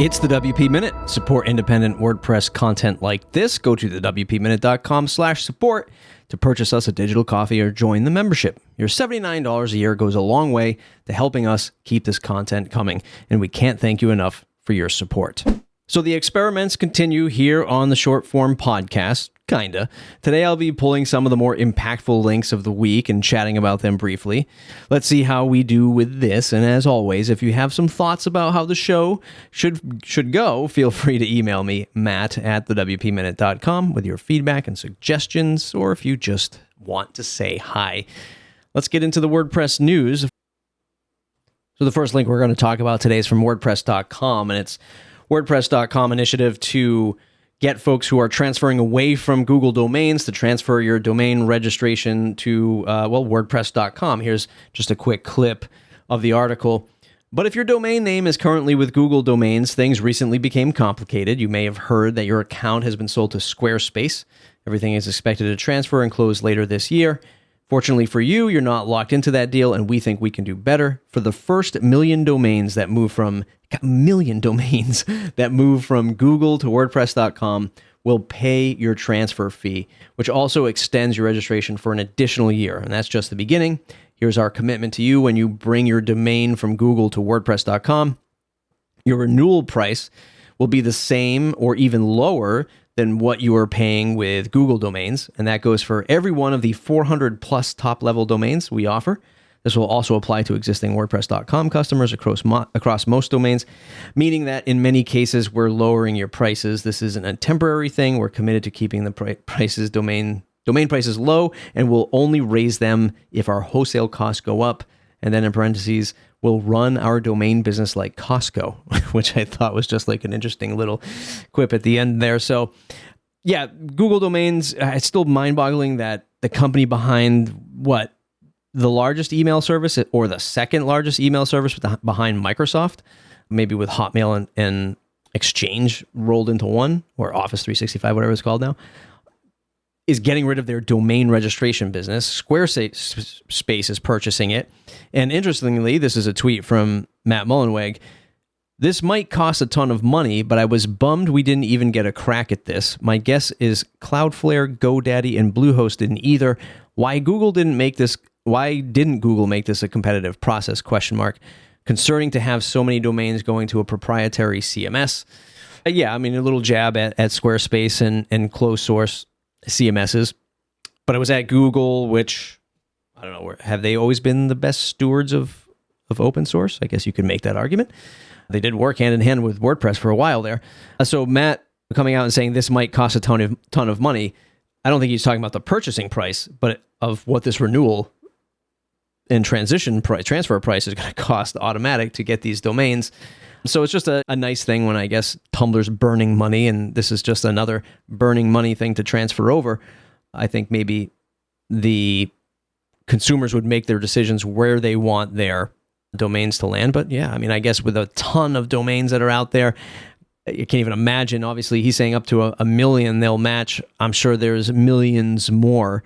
It's the WP Minute. Support independent WordPress content like this. Go to thewpminute.com/support to purchase us a digital coffee or join the membership. Your $79 a year goes a long way to helping us keep this content coming, and we can't thank you enough for your support. So the experiments continue here on the short form podcast, kinda. Today I'll be pulling some of the more impactful links of the week and chatting about them briefly. Let's see how we do with this. And as always, if you have some thoughts about how the show should go, feel free to email me, matt@thewpminute.com, with your feedback and suggestions, or if you just want to say hi. Let's get into the WordPress news. So the first link we're going to talk about today is from WordPress.com, and it's WordPress.com initiative to get folks who are transferring away from Google domains to transfer your domain registration to, WordPress.com. Here's just a quick clip of the article. But if your domain name is currently with Google Domains, things recently became complicated. You may have heard that your account has been sold to Squarespace. Everything is expected to transfer and close later this year. Fortunately for you, you're not locked into that deal, and we think we can do better. For the first million domains that move from Google to WordPress.com, will pay your transfer fee, which also extends your registration for an additional year. And that's just the beginning. Here's our commitment to you when you bring your domain from Google to WordPress.com. Your renewal price will be the same or even lower than what you are paying with Google domains. And that goes for every one of the 400 plus top level domains we offer. This will also apply to existing WordPress.com customers across most domains, meaning that in many cases, we're lowering your prices. This isn't a temporary thing. We're committed to keeping the domain prices low, and we'll only raise them if our wholesale costs go up. And then in parentheses, we'll run our domain business like Costco, which I thought was just like an interesting little quip at the end there. So yeah, Google Domains, it's still mind-boggling that the company behind the largest email service, or the second largest email service behind Microsoft, maybe with Hotmail and Exchange rolled into one, or Office 365, whatever it's called now, is getting rid of their domain registration business. Squarespace is purchasing it. And interestingly, this is a tweet from Matt Mullenweg. This might cost a ton of money, but I was bummed we didn't even get a crack at this. My guess is Cloudflare, GoDaddy, and Bluehost didn't either. Why didn't Google make this a competitive process? ? Concerning to have so many domains going to a proprietary CMS. Yeah, I mean, a little jab at Squarespace and closed source CMSs. But it was at Google, which, I don't know, have they always been the best stewards of open source? I guess you could make that argument. They did work hand in hand with WordPress for a while there. So Matt coming out and saying this might cost a ton of money. I don't think he's talking about the purchasing price, but of what this renewal and transfer price is going to cost automatic to get these domains. So it's just a nice thing when, I guess, Tumblr's burning money, and this is just another burning money thing to transfer over. I think maybe the consumers would make their decisions where they want their domains to land. But yeah, I mean, I guess with a ton of domains that are out there, you can't even imagine. Obviously, he's saying up to a million they'll match. I'm sure there's millions more.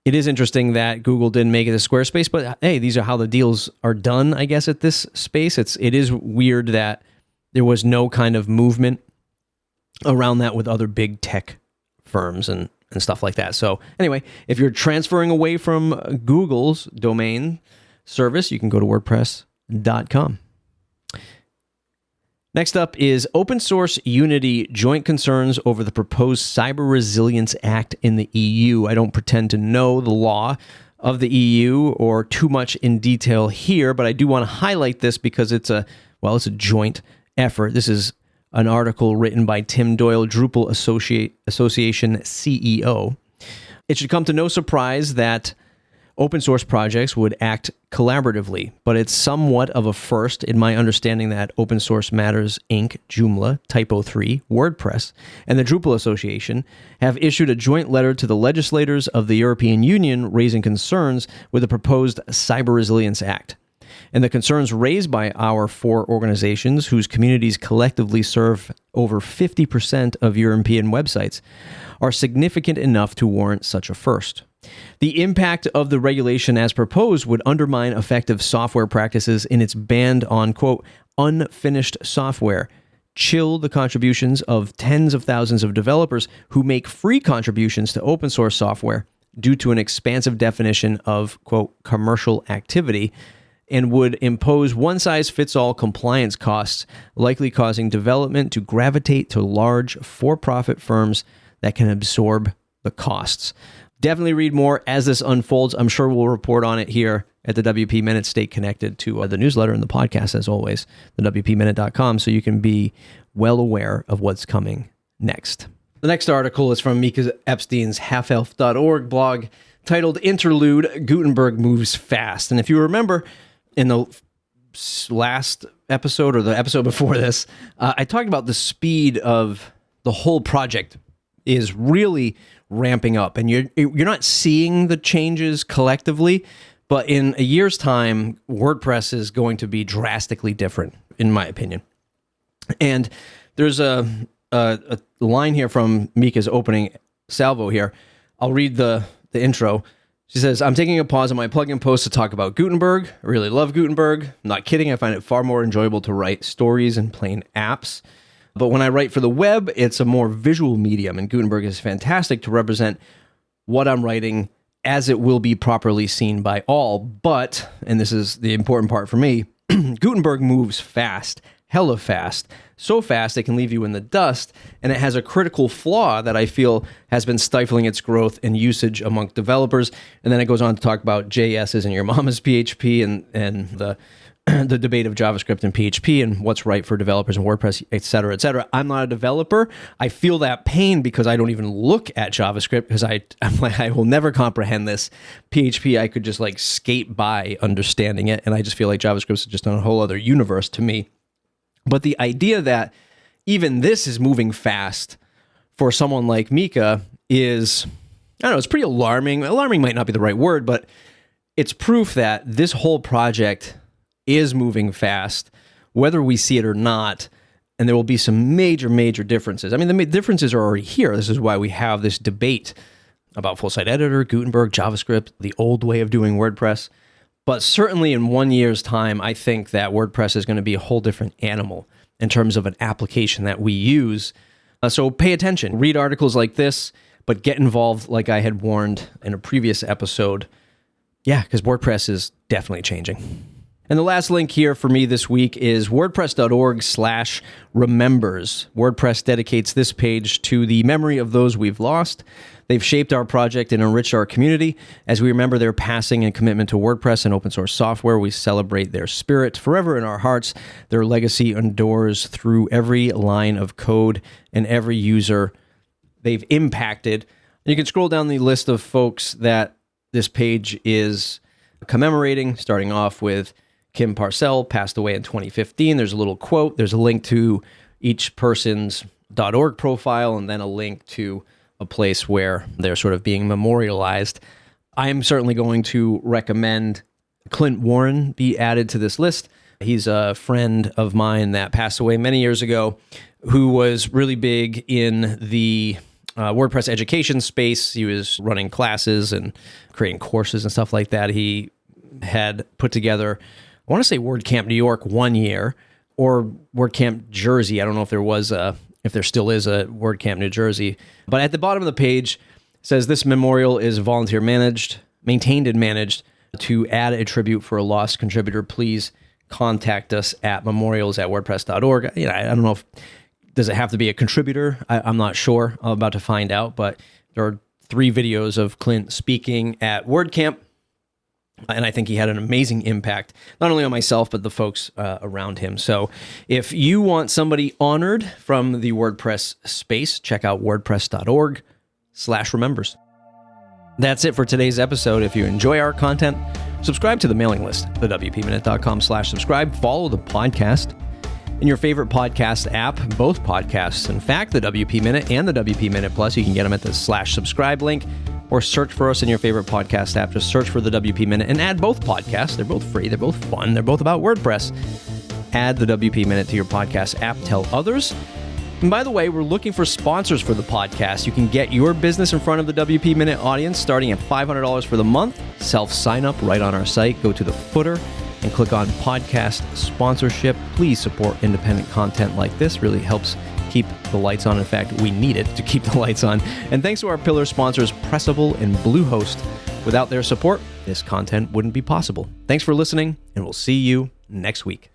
It is interesting that Google didn't make it a Squarespace, but hey, these are how the deals are done, I guess, at this space. It is weird that there was no kind of movement around that with other big tech firms and stuff like that. So anyway, if you're transferring away from Google's domain service, you can go to WordPress.com. Next up is Open Source Unity joint concerns over the proposed Cyber Resilience Act in the EU. I don't pretend to know the law of the EU or too much in detail here, but I do want to highlight this because it's a joint effort. This is an article written by Tim Doyle, Drupal Association CEO. It should come to no surprise that open source projects would act collaboratively, but it's somewhat of a first in my understanding that Open Source Matters, Inc., Joomla, Typo3, WordPress, and the Drupal Association have issued a joint letter to the legislators of the European Union raising concerns with the proposed Cyber Resilience Act. And the concerns raised by our four organizations, whose communities collectively serve over 50% of European websites, are significant enough to warrant such a first. The impact of the regulation as proposed would undermine effective software practices in its ban on, quote, unfinished software, chill the contributions of tens of thousands of developers who make free contributions to open source software due to an expansive definition of, quote, commercial activity, and would impose one-size-fits-all compliance costs, likely causing development to gravitate to large for-profit firms that can absorb the costs. Definitely read more as this unfolds. I'm sure we'll report on it here at the WP Minute. Stay connected to the newsletter and the podcast, as always, thewpminute.com, so you can be well aware of what's coming next. The next article is from Mika Epstein's halfelf.org blog titled Interlude, Gutenberg Moves Fast. And if you remember in the last episode or the episode before this, I talked about the speed of the whole project is really ramping up, and you're not seeing the changes collectively, but in a year's time, WordPress is going to be drastically different, in my opinion. And there's a line here from Mika's opening salvo here. I'll read the intro. She says, I'm taking a pause on my plugin post to talk about Gutenberg. I really love Gutenberg. I'm not kidding. I find it far more enjoyable to write stories and plain apps. But when I write for the web, it's a more visual medium, and Gutenberg is fantastic to represent what I'm writing as it will be properly seen by all. But, and this is the important part for me, Gutenberg moves fast, hella fast, so fast it can leave you in the dust, and it has a critical flaw that I feel has been stifling its growth and usage among developers. And then it goes on to talk about JS isn't your mama's PHP and the the debate of JavaScript and PHP and what's right for developers and WordPress, et cetera, et cetera. I'm not a developer. I feel that pain because I don't even look at JavaScript because I'm like, I will never comprehend this. PHP, I could just like skate by understanding it. And I just feel like JavaScript is just on a whole other universe to me. But the idea that even this is moving fast for someone like Mika is, I don't know, it's pretty alarming. Alarming might not be the right word, but it's proof that this whole project is moving fast, whether we see it or not, and there will be some major, major differences. I mean, the differences are already here. This is why we have this debate about full site editor, Gutenberg, JavaScript, the old way of doing WordPress. But certainly in 1 year's time, I think that WordPress is going to be a whole different animal in terms of an application that we use. So pay attention, read articles like this, but get involved like I had warned in a previous episode. Yeah, because WordPress is definitely changing. And the last link here for me this week is wordpress.org/remembers. WordPress dedicates this page to the memory of those we've lost. They've shaped our project and enriched our community. As we remember their passing and commitment to WordPress and open source software, we celebrate their spirit forever in our hearts. Their legacy endures through every line of code and every user they've impacted. And you can scroll down the list of folks that this page is commemorating, starting off with Kim Parcell, passed away in 2015. There's a little quote. There's a link to each person's .org profile, and then a link to a place where they're sort of being memorialized. I am certainly going to recommend Clint Warren be added to this list. He's a friend of mine that passed away many years ago, who was really big in the WordPress education space. He was running classes and creating courses and stuff like that. He had put together, I want to say WordCamp New York 1 year, or WordCamp Jersey. I don't know if there still is a WordCamp New Jersey. But at the bottom of the page, it says this memorial is volunteer maintained and managed. To add a tribute for a lost contributor, please contact us at memorials@wordpress.org. You know, I don't know does it have to be a contributor? I'm not sure. I'm about to find out. But there are 3 videos of Clint speaking at WordCamp. And I think he had an amazing impact, not only on myself, but the folks around him. So if you want somebody honored from the WordPress space, check out wordpress.org/remembers. That's it for today's episode. If you enjoy our content, subscribe to the mailing list, thewpminute.com/subscribe. Follow the podcast in your favorite podcast app, both podcasts. In fact, the WP Minute and the WP Minute Plus, you can get them at the /subscribe link. Or search for us in your favorite podcast app. Just search for the WP Minute and add both podcasts. They're both free. They're both fun. They're both about WordPress. Add the WP Minute to your podcast app. Tell others. And by the way, we're looking for sponsors for the podcast. You can get your business in front of the WP Minute audience starting at $500 for the month. Self-sign up right on our site. Go to the footer and click on podcast sponsorship. Please support independent content like this. Really helps keep the lights on. In fact, we need it to keep the lights on. And thanks to our pillar sponsors, Pressable and Bluehost. Without their support, this content wouldn't be possible. Thanks for listening, and we'll see you next week.